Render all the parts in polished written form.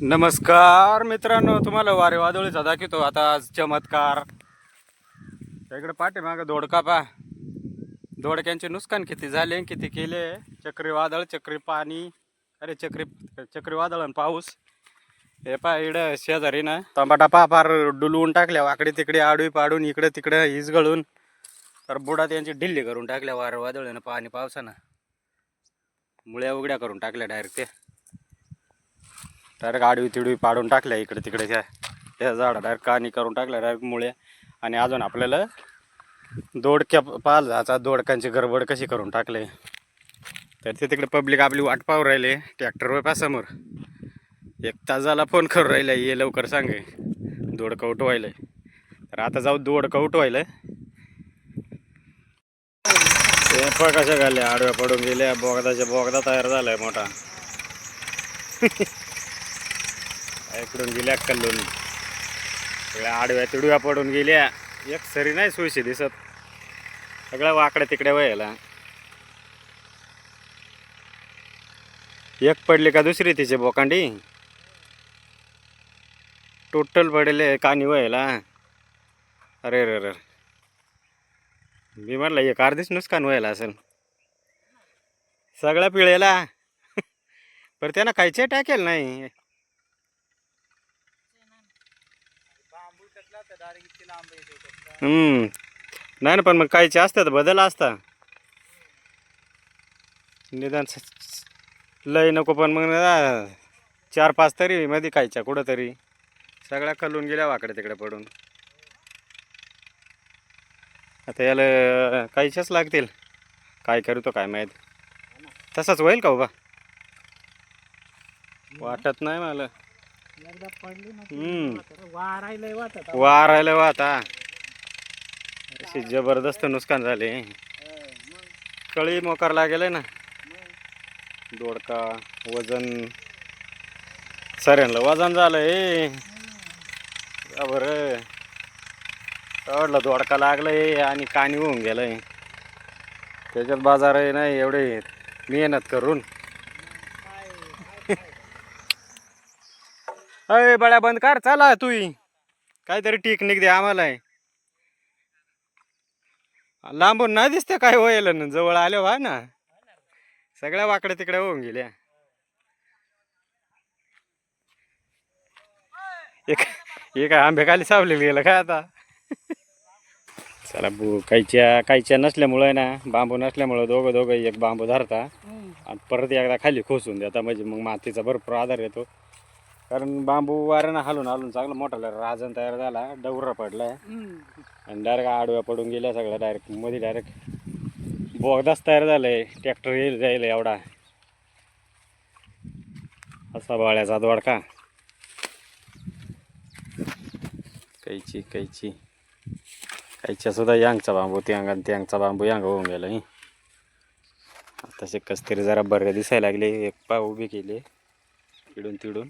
नमस्कार मित्रांनो, तुम्हाला वारे वादळीचा दाखवतो आता आज चमत्कार. इकडे पाठीमागं दोडका पा दोडक्यांचे नुकसान किती झाले, किती केले. चक्रीवादळ, चक्री पाणी, अरे चक्रीवादळ आणि पाऊस. हे पा इकडं शेजारी ना टमाटा पार डुलवून टाकल्या, वाकडे तिकडे आडवी पाडून इकडे तिकडे हिस गळून तर बुडा त्यांची ढिल्ली करून टाकल्या. वारे वादळीनं पाणी पावसानं मुळ्या उघड्या करून टाकल्या. डायरेक्ट आडवी तिडवी पाडून टाकल्या इकडे तिकडे. त्या झाडं डायरेक्ट कानी करून टाकल्या डायरेक्ट मुळे. आणि अजून आपल्याला दोडक्या पालाचा दोडकांची गडबड कशी करून टाकले. तर ते तिकडे पब्लिक आपली वाट पाहू राहिले ट्रॅक्टरवर पा समोर. 1 तास झाला फोन करून राहिला, ये लवकर सांगे दोडकं उठवायला. तर आता जाऊ दोडकं उठवायला. ते कशा घाल्या आडव्या पडून गेल्या. बोगदा तयार झालाय मोठा. इकडून गेल्या कल्लून सगळ्या आडव्या तिडव्या पडून गेल्या. एक सरी नाही सोयशी दिसत, सगळ्या वाकड्या तिकडे व्हायला. एक पडली का दुसरी तिची बोकांडी टोटल पडले कानी व्हायला. अरे रे रे, मी म्हणलं एक अर्धीच नुकसान व्हायला असेल सगळ्या पिळेला. पण त्यांना खायचे टाकेल नाही. नाही ना, पण मग कायचे असतात बदल असता निदान लय नको. पण मग 4-5 तरी मध्ये खायच्या कुठं तरी. सगळ्या कलून गेल्या वाकडे तिकडे पडून. आता याला काहीच्याच लागतील. काय करू तो काय माहीत. तसंच होईल का उभा वाटत नाही मला. वारायला वाहता अशी जबरदस्त नुकसान झाले. कळी मोकार लागेल ना. दोडका वजन सऱ्यांना वजन झालंय. बरं आवडलं दोडका लागलंय आणि कानी होऊन गेलंय. त्याच्यात बाजार आहे नाही एवढे मेहनत करून. अय बळ्या बंद कर, चला तू काहीतरी टेक्निक दे आम्हाला. लांबून नाही दिसते काय होईल ना, जवळ आले वा ना सगळ्या वाकड्या तिकडे होऊन गेल्या. एक आंबे खाली सावलेलं गेलं काय आता. चला कायच्या नसल्यामुळं ना, बांबू नसल्यामुळं दोघं एक बांबू धरता आणि परत एकदा खाली खोसून देता. म्हणजे मग मातीचा भरपूर आधार येतो. कारण बांबू वाऱ्यानं हालून चांगला मोठा राजन तयार झाला. डवरा पडलाय आणि डायरेक्ट आडव्या पडून गेल्या सगळ्या. डायरेक्ट मध्ये डायरेक्ट बोगदाच तयार झालाय. ट्रॅक्टर येईल जाईल एवढा. असा बाळ्याचा दोडका. कायच्या सुद्धा यांगचा बांबू त्यांगचा बांबू यांग होऊन गेला. तसे कस तरी जरा बरे दिसायला लागले. एक पाव उभी केली इडून तिडून.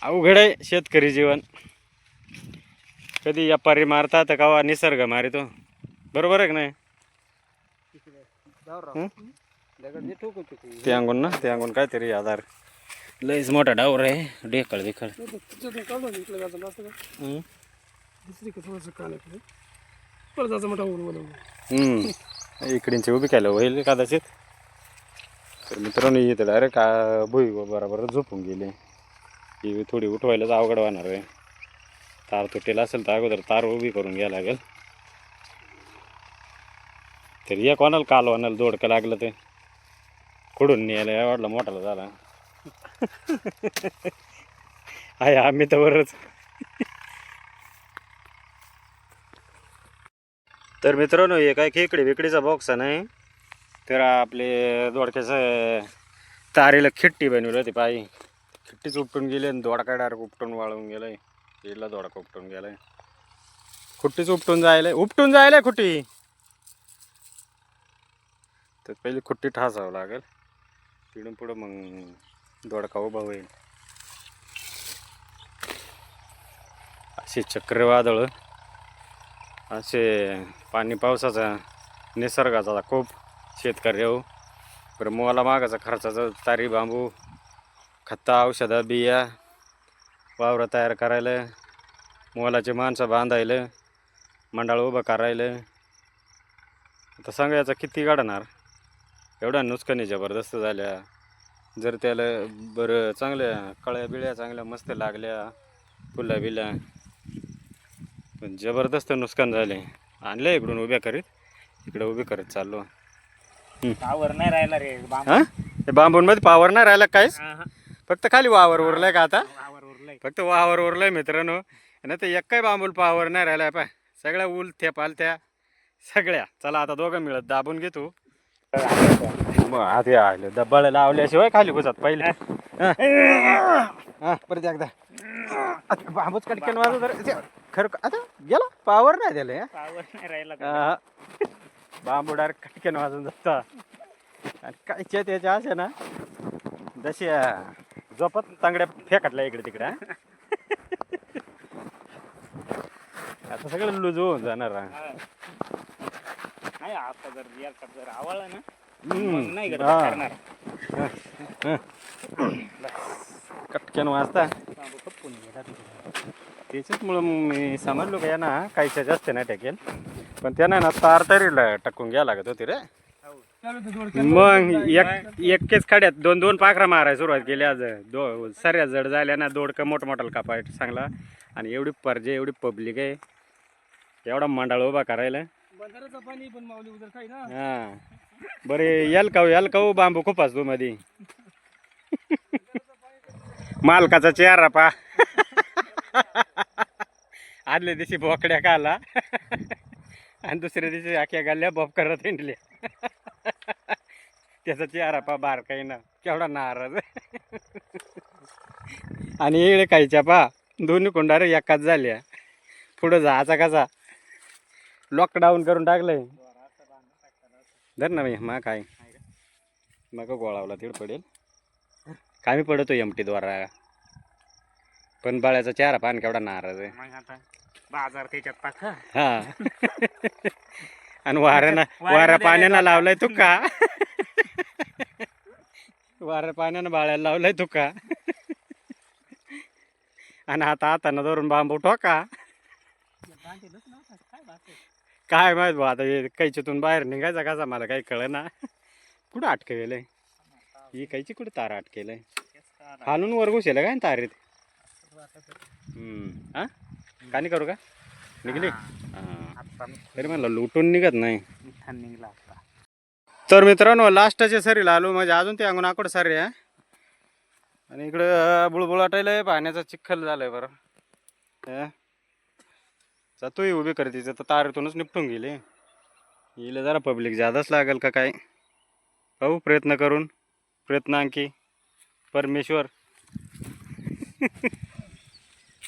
अवघड आहे शेतकरी जीवन. कधी व्यापारी मारतात का निसर्ग मारितो. बरोबर आहे का नाही. ते अंगून काहीतरी आधार लयच मोठा डावर आहे. ढेकळ इकडींची उभी केलं होईल कदाचित. तर मित्रांनो इथं डायरेक्ट भुई बरोबर झोपून गेले. ही थोडी उठवायलाच अवघड होणार आहे. तार तुटेल असेल तर अगोदर तार उभी करून घ्यायला लागेल. तर या कोणाला दोडकं लागलं ते खुडून न्यायला एवढला मोठाला झाला. आहे आम्ही तर बरंच. तर मित्रांनो हे काय खेकडी बिकडीचा बॉक्स नाही. तर आपले दोडक्याचं तारेला खिट्टी बनवली होती. पायी खिट्टीच उपटून गेली आणि दोडका डायरेक्ट उपटून वाळून गेलाय. हिला दोडका उपटून गेलाय. खुट्टीच उपटून जायला खुट्टी. तर पहिली खुट्टी ठासावं लागेल. तिकडून पुढं मग दोडका उभा होईल. असे चक्रीवादळ, असे पाणी पावसाचा निसर्गाचा खूप शेतकरी बरं मोला मागाचा खर्चाचं तारी बांबू खत्ता औषधं बिया वावरं तयार करायला मोलाचे माणसं बांधायला मंडळ उभं करायला आता सांगा याचा किती काढणार एवढ्या नुकसानी जबरदस्त झाल्या जर त्याला बरं चांगल्या कळ्या बिळ्या चांगल्या मस्त लागल्या फुलं बिल्या पण जबरदस्त नुकसान झाले आणले इकडून उभ्या करीत इकडे उभे करत चाललो पावर नाही राहिला रे हा ते बांबूंमध्ये पावर नाही राहिला काहीच फक्त खाली वावर उरलाय का आता पावर उरलाय फक्त वावर उरलाय मित्रांनो नाही तर एक काही बांबूल पावर नाही राहिलाय पाय सगळ्या उलथ्या पालथ्या सगळ्या चला आता दोघं मिळत दाबून घेतो आधी आलं डब्बाला लावल्याशिवाय खाली घुसत पहिले हा परत एकदा बांबूच कटकन वाजव तर खरं आता गेला पावर नाही त्याला पावर नाही राहिला बांबू डायरेक्ट कटकन वाजून जाता आणि कायच्या त्याच्या असे ना जशी झोपत तांगड्या फेकटल्या इकडे तिकडे आता सगळं लूज होऊन जाणार नाही आता जर आवडला ना मग नाही करणार कटक्यान वाजता बांबू खपून गेला त्याच्याचमुळं मी समजलो का ना काहीच्या जास्त नाही टाकेल पण त्यानं ना तार तरी टाकून घ्या लागत होती रे मग एकच खड्यात दोन दोन पाखरा मारायला सुरुवात केली आज सर्या जड झाल्या ना दोडकं मोठमोठाला कापाय चांगला आणि एवढी परजे एवढी पब्लिक आहे एवढा मंडाळ उभा करायला हा बरे याल काऊ बांबू खूप असतो मध्ये मालकाचा चेहरा पा आदल्या दिवशी बोकड्या का आला आणि दुसऱ्या दिवशी आख्या गाल्ल्या बॉब करत हिंडल्या त्याचा चेहरा पा बारकाई ना केवढा नाराज आणि येळे खायच्या पा दोन्ही कोंडारे एकाच झाल्या पुढं जायचा कसा लॉकडाऊन करून टाकलंय धर ना मी मा काय मग गोळावला तिड पडेल कामी पडतो एमटीद्वारा पण बाळ्याचा चेहरा पान केवढा नाराज आहे मग आता बाजार त्याच्यात पाठ हा आणि वाऱ्या पाण्यानं लावलाय तू का वाऱ्या पाण्यानं बाळ्याला लावलाय तू का आणि आता हातानं धरून बांबू ठोका काय माहित बा आता कैच्यातून बाहेर निघायचा कसा मला काही कळ ना कुठं अटकेलंय ही कैची कुठे तार अटकेलंय हालून वर घुसेल काय तारीत हा कानी करू का निघली तरी म्हणलं लुटून निघत नाही निघला आता तर मित्रांनो लास्टच्या सरीला आलो म्हणजे अजून ते अंगून आकड सारे आहे आणि इकडं बुळबुळाटायला पाण्याचा चिखल झालाय बरं जातोय उभी करते तर तारीतूनच निपटून गेले हिला जरा पब्लिक जादाच लागेल का काय पाहू प्रयत्न करून प्रयत्न आणखी परमेश्वर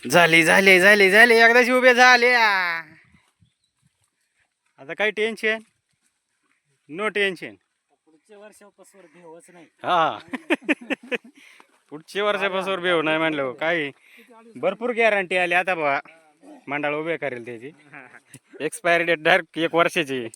झाली झाली झाली झाली एकदाची उभे झाले आता काय टेन्शन नो टेन्शन पुढच्या वर्षापासून भेवच नाही हा पुढच्या वर्षापासून भेव नाही म्हणलं काय भरपूर गॅरंटी आली आता बा मंडळ उभे करेल त्याची एक्सपायरी डेट डायरेक्ट 1 वर्षाची